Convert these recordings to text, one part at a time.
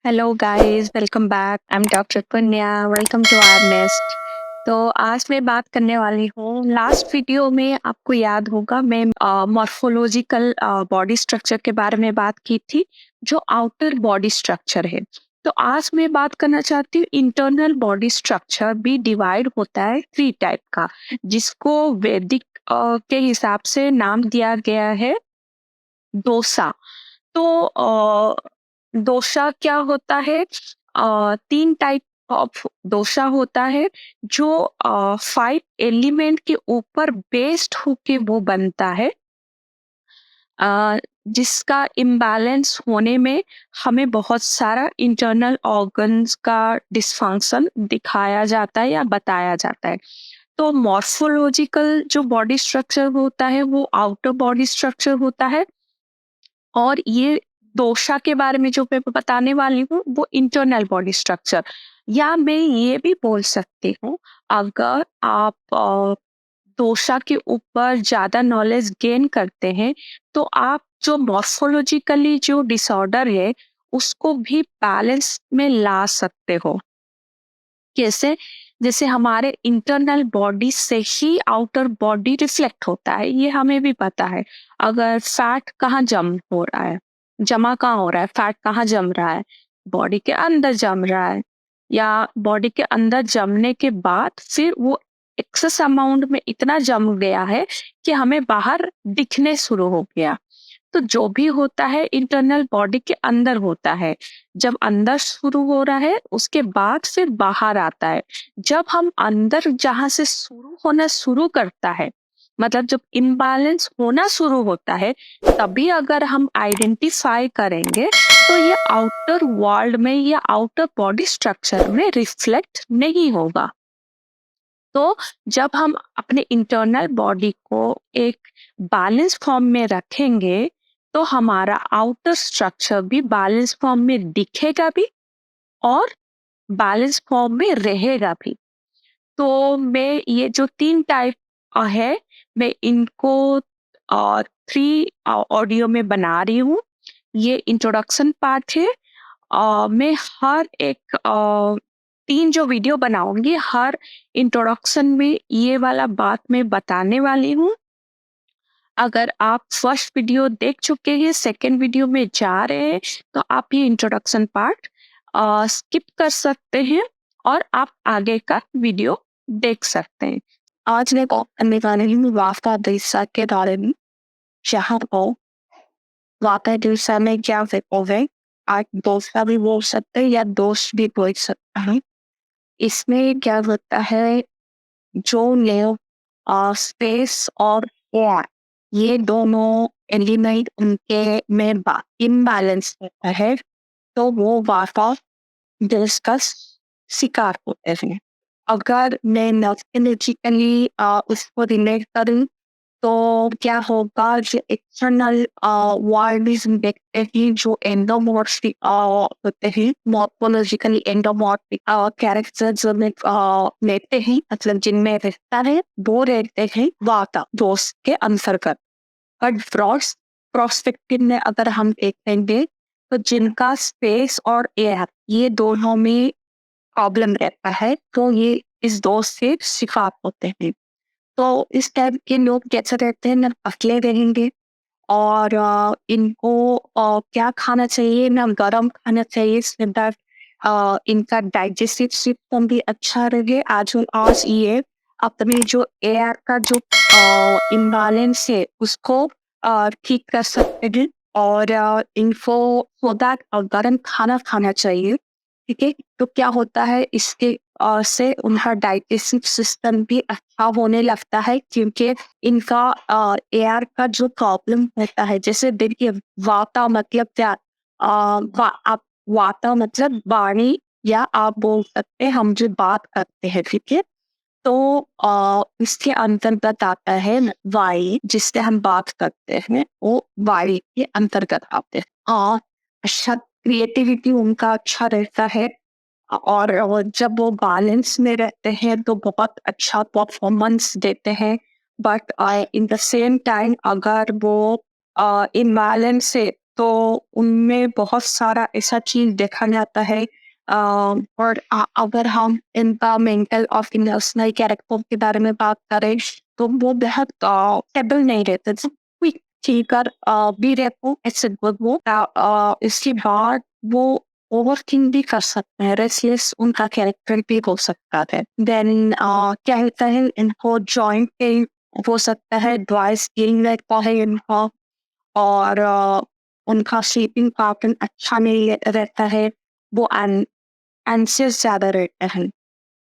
Hello guys, welcome back. I am doctor Punya. Welcome to our nest. तो आज मैं बात करने वाली हूँ। लास्ट वीडियो में आपको याद होगा मैं मॉर्फोलॉजिकल बॉडी स्ट्रक्चर के बारे में बात की थी, जो आउटर बॉडी स्ट्रक्चर है। तो आज मैं बात करना चाहती हूँ इंटरनल बॉडी स्ट्रक्चर भी डिवाइड होता है 3 टाइप का, जिसको वैदिक के हिसाब से नाम दिया गया है डोसा। तो डोसा क्या होता है? 3 टाइप ऑफ डोसा होता है, जो 5 एलिमेंट के ऊपर बेस्ड होके वो बनता है। अ, जिसका इम्बैलेंस होने में हमें बहुत सारा इंटरनल ऑर्गन्स का डिसफंक्शन दिखाया जाता है या बताया जाता है। तो मॉर्फोलॉजिकल जो बॉडी स्ट्रक्चर होता है वो आउटर बॉडी स्ट्रक्चर होता है, और ये दोषा के बारे में जो मैं बताने वाली हूँ वो इंटरनल बॉडी स्ट्रक्चर। या मैं ये भी बोल सकती हूँ, अगर आप दोषा के ऊपर ज्यादा नॉलेज गेन करते हैं तो आप जो मॉर्फोलॉजिकली जो डिसऑर्डर है उसको भी बैलेंस में ला सकते हो। कैसे? जैसे हमारे इंटरनल बॉडी से ही आउटर बॉडी रिफ्लेक्ट होता है, ये हमें भी पता है। अगर फैट कहाँ जम हो रहा है, जमा कहाँ हो रहा है, फैट कहाँ जम रहा है? बॉडी के अंदर जम रहा है। या बॉडी के अंदर जमने के बाद फिर वो एक्सेस अमाउंट में इतना जम गया है कि हमें बाहर दिखने शुरू हो गया। तो जो भी होता है इंटरनल बॉडी के अंदर होता है। जब अंदर शुरू हो रहा है उसके बाद फिर बाहर आता है। जब हम अंदर जहाँ से शुरू होना शुरू करता है, मतलब जब इम्बैलेंस होना शुरू होता है, तभी अगर हम आइडेंटिफाई करेंगे तो ये आउटर वर्ल्ड में या आउटर बॉडी स्ट्रक्चर में रिफ्लेक्ट नहीं होगा। तो जब हम अपने इंटरनल बॉडी को एक बैलेंस फॉर्म में रखेंगे तो हमारा आउटर स्ट्रक्चर भी बैलेंस फॉर्म में दिखेगा भी और बैलेंस फॉर्म में रहेगा भी। तो मैं ये जो 3 टाइप है, मैं इनको 3 ऑडियो में बना रही हूँ। ये इंट्रोडक्शन पार्ट है। मैं हर एक 3 जो वीडियो बनाऊँगी, हर इंट्रोडक्शन में ये वाला बात मैं बताने वाली हूँ। अगर आप फर्स्ट वीडियो देख चुके हैं, सेकंड वीडियो में जा रहे हैं, तो आप ये इंट्रोडक्शन पार्ट स्किप कर सकते हैं और आप आगे का वीडियो देख सकते हैं। आज मैं बात करने वाली हूँ वास्ता दिशा के बारे में, जहाँ को वाता दिशा में क्या होवे, आप दोस्त भी बोल सकते हैं या दोस्त भी बोल सकते हैं। इसमें क्या होता है, जो लेव स्पेस और एयर, ये दोनों एलिमेंट उनके में इम्बैलेंस होता है, तो वो वाता डिस्कस शिकार होते हैं। अगर मैं नॉस्टैल्जिकली उसको रिलेट करूँ तो क्या होगा, जो एक्सटर्नल वर्ल्ड देखते हैं, जो एंडोमॉर्फिक होते हैं, मॉर्फोलॉजिकली एंडोमॉर्फिक कैरेक्टर जो में लेते हैं, मतलब जिनमें रहता है वो रहते हैं वाता दोष के अंतर्गत। बट ब्रॉड प्रोस्पेक्टिव में अगर हम देखेंगे तो जिनका स्पेस और एयर ये दोनों में प्रॉब्लम रहता है, तो ये इस दोष से शिकार होते हैं। तो इस टाइप के लोग कैसे रहते हैं ना, पतले रहेंगे और इनको क्या खाना चाहिए ना, गरम खाना चाहिए, इसमें इनका डाइजेस्टिव सिस्टम भी अच्छा रहे। आज ये अपने जो एयर का जो इम्बैलेंस है उसको ठीक कर सकते हैं। और इनको so that गरम खाना खाना चाहिए। ठीक है, तो क्या होता है इसके से उनका डाइजेस्टिव सिस्टम भी अच्छा होने लगता है, क्योंकि इनका एयर का जो प्रॉब्लम होता है, जैसे देखिए वाता मतलब क्या, आप वाता मतलब वाणी, या आप बोल सकते हैं हम जो बात करते हैं। ठीक है, तो इसके अंतर्गत आता है वाणी, जिससे हम बात करते हैं, वो वाणी के अंतर्गत आते हैं। अच्छा, क्रिएटिविटी उनका अच्छा रहता है, और जब वो बैलेंस में रहते हैं तो बहुत अच्छा परफॉर्मेंस देते हैं। But in the same time अगर वो इम्बैलेंस से तो उनमें बहुत सारा ऐसा चीज़ देखा जाता है और अगर हम इनका मेंटल और इमोशनल कैरेक्टर के बारे में बात करें, तो वो बहुत स्टेबल नहीं रहते। तो क्विक थिंकर भी रहते ऐसे वो इसके बाद वो ओवरथिंक भी कर सकते हैं, रेस्टलेस उनका कैरेक्टर भी हो सकता है। देन क्या होता है, इनको जॉइंट पेन हो सकता है, ड्राई स्किन रहता है इनका, और उनका स्लीपिंग पैटर्न अच्छा नहीं रहता है, वो एंशियस ज़्यादा रहते हैं,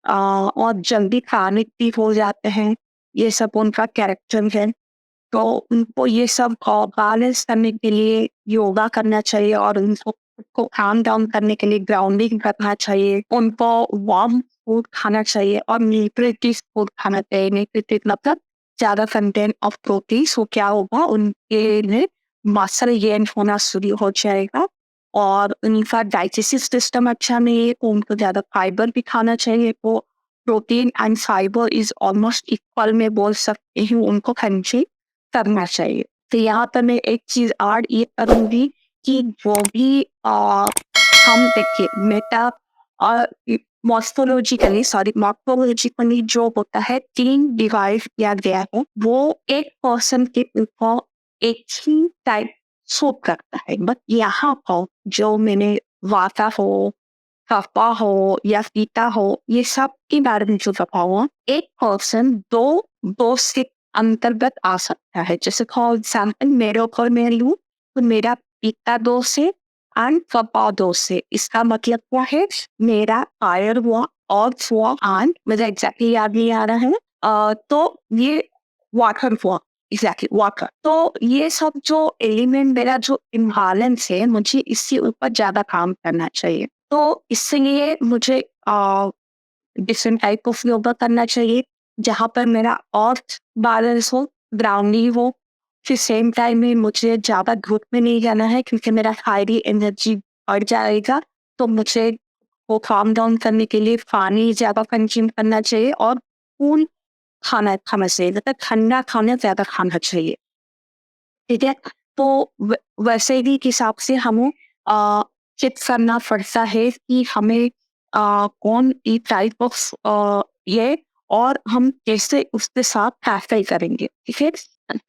और जल्दी पैनिक भी हो जाते हैं। ये सब उनका कैरेक्टर है। तो उनको ये सब बैलेंस करने के लिए योगा करना चाहिए, और उनको खुद को काम डाउन करने के लिए ग्राउंडिंग करना चाहिए। उनको वार्म फूड खाना चाहिए और न्यूट्रिटिव फूड खाना चाहिए। न्यूट्रिटिव मतलब ज़्यादा कंटेंट ऑफ प्रोटीन। सो क्या होगा, उनके लिए मसल गेन होना शुरू हो जाएगा, और उनका डाइजेस्टिव सिस्टम अच्छा नहीं है, तो उनको ज़्यादा फाइबर भी खाना चाहिए। वो protein and fibre is almost equal में बोल सकते हैं, उनको कंज्यूम करना चाहिए। तो यहाँ पर मैं एक चीज़ और ये करूँगी कि जो भी हम देखिए मेटा और मॉर्फोलॉजिकली जो होता है 3 डिवाइड किया गया है, वो एक पर्सन के ऊपर एक ही टाइप सूट करता है। बट यहाँ पर जो मैंने वाता हो, कफ़ा हो या फीता हो, ये सब के बारे में जो बताऊँ, एक पर्सन 2 दोस्त के अंतर्गत आ सकता है। जैसे फॉर एग्ज़ाम्पल मेरे ऊपर मैं लूँ, तो मेरा पिता दोस्त है एंड कफ़ा दोस्त है। इसका मतलब क्या है, मेरा फायर हुआ, अर्थ हुआ एंड मुझे एग्ज़ैक्टली याद नहीं आ रहा है। तो ये वाटर हुआ, एग्ज़ैक्टली वाटर। तो ये सब जो एलिमेंट, मेरा जो इम्बैलेंस है, मुझे इसके ऊपर ज़्यादा काम करना चाहिए। तो इसलिए मुझे डिफरेंट टाइप ऑफ योगा करना चाहिए, जहाँ पर मेरा अर्थ बैलेंस हो, ग्राउंडिंग हो। फिर सेम टाइम में मुझे ज़्यादा ग्रुप में नहीं जाना है, क्योंकि मेरा हाईली एनर्जी बढ़ जाएगा। तो मुझे वो काम डाउन करने के लिए पानी ज़्यादा कंज्यूम करना चाहिए, और कूल खाना खाना चाहिए, मतलब ठंडा खाना ज़्यादा खाना चाहिए। ठीक है? तो वैसे ही हिसाब से हमें चेक करना पड़ता है कि हमें कौन ई टाइप ऑफ ये, और हम कैसे उसके साथ टैकल करेंगे, ठीक है?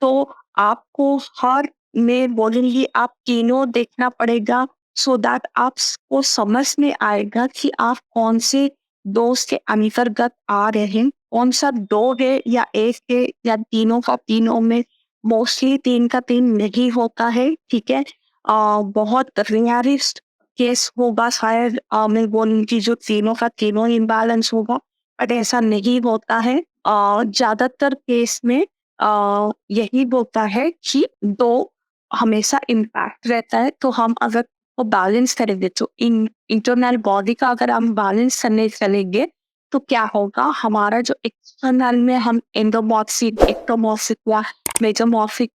तो आपको हर मैं बोलूँगी आप तीनों देखना पड़ेगा, सो दैट आपको समझ में आएगा कि आप कौन से दोष के अंतर्गत आ रहे हैं, कौन-सा 2 है या 1 है या तीनों का तीनों में। मोस्टली 3 का 3 नहीं होता है, ठीक है? बहुत रेयरेस्ट केस होगा शायद, मैं बोलूँगी जो तीनों का तीनों इम्बैलेंस होगा, बट ऐसा नहीं होता है। ज़्यादातर केस में यही होता है कि 2 हमेशा इम्पैक्ट रहता है। तो हम अगर वो बैलेंस करेंगे, तो इंटरनल बॉडी का अगर हम बैलेंस करने चलेंगे, तो क्या होगा, हमारा जो एक्सटर्नल में हम एंडोमॉर्फिक, एक्टोमॉर्फिक या मेटामॉर्फिक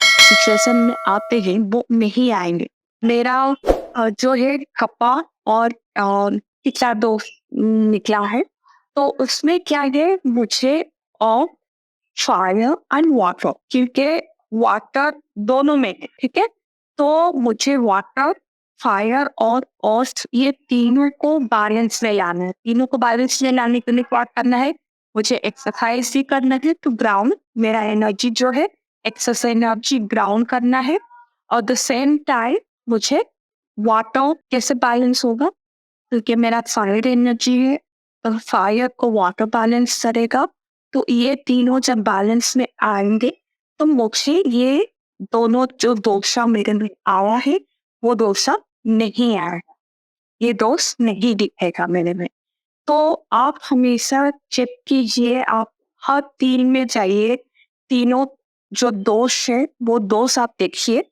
सिचुएशन में आते हैं, वो नहीं आएँगे। मेरा जो है कपा और पिछला दोस्त निकला है, तो उसमें क्या है, मुझे और फायर एंड वाटर, क्योंकि वाटर दोनों में है, ठीक है? तो मुझे वाटर, फायर और अर्थ, ये तीनों को बैलेंस में लाना है। तीनों को बैलेंस में लाने के लिए क्या करना है? मुझे एक्सरसाइज भी करना है, टू ग्राउंड मेरा एनर्जी जो है, एक्सरसाइज एनर्जी ग्राउंड करना है। और द सेम टाइम मुझे वाटर कैसे बैलेंस होगा, क्योंकि मेरा फायर एनर्जी है, तो फायर को वाटर बैलेंस करेगा। तो ये तीनों जब बैलेंस में आएँगे, तो मुझे ये दोनों जो दोषा मेरे में आया है, वो दोषा नहीं आएगा। ये दोष नहीं दिखेगा मेरे में। तो आप हमेशा चेक कीजिए, आप हर 3 में जाइए, तीनों जो दोष है, वो दोष आप देखिए।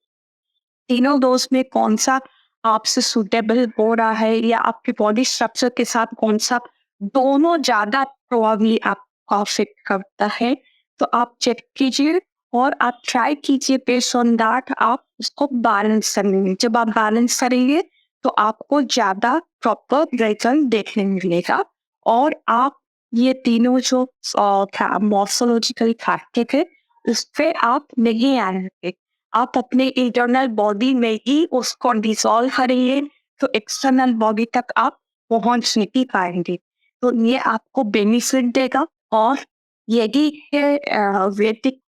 तीनों डोज़ में कौन-सा आपसे सूटेबल हो रहा है, या आपके बॉडी स्ट्रक्चर के साथ कौन-सा दोनों ज़्यादा प्रोबेबली आपको अफ़ेक्ट करता है। तो आप चेक कीजिए, और आप ट्राई कीजिए बेस्ड ऑन दैट आप उसको बैलेंस करने। जब आप बैलेंस करेंगे, तो आपको ज़्यादा प्रॉपर रिज़ल्ट देखने को मिलेगा, और आप ये तीनों जो मॉर्फ़ोलॉजिकल फैक्टर है, उसपे आप नहीं आएँगे। आप अपने इंटरनल बॉडी में ही उसको डिसॉल्व करेंगे, तो एक्सटर्नल बॉडी तक आप पहुँच नहीं पाएँगे। तो ये आपको बेनिफिट देगा और यही है वैदिक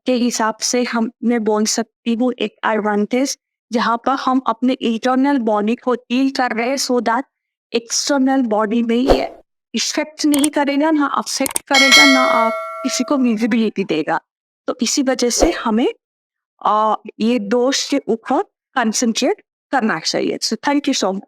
के हिसाब से हम मैं बोल सकती हूँ एक एडवांटेज, जहाँ पर हम अपने इंटरनल बॉडी को हील कर रहे हैं सो दैट एक्सटर्नल बॉडी में ये इफ़ेक्ट नहीं करेगा, ना अफ़ेक्ट करेगा, ना किसी को विज़िबिलिटी देगा। तो इसी वजह से हमें ये दोष के ऊपर कंसंट्रेट करना चाहिए। So thank you so much.